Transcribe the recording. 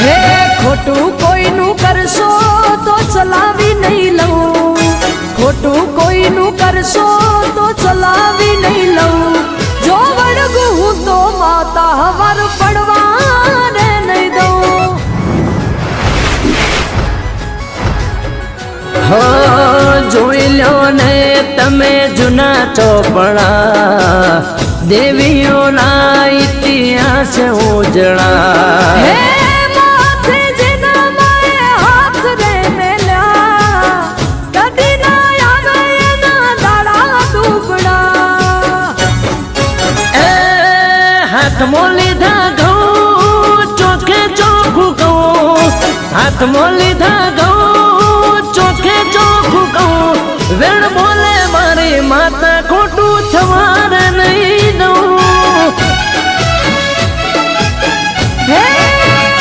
હે ખોટું કોઈનું કરશો તો ચલાવી નહીં લઉં, ખોટું કોઈનું કરશો તો ચલાવી નહીં લઉં. જો વળગું હું તો માતા હવાર પડવા રે નહીં દઉં. હો જોઈ લો ને તમે જૂના ચોપડા, દેવીઓના ઇતિહાસ ઉજળા. હે માથે જેના માએ હાથ રે મેલ્યા, કદી ના આવે એના દાડા દુબળા. એ હાથમાં લીધા ઘઉં ચોખે ચોખ્ખું કહું, હાથમાં લીધા ઘઉં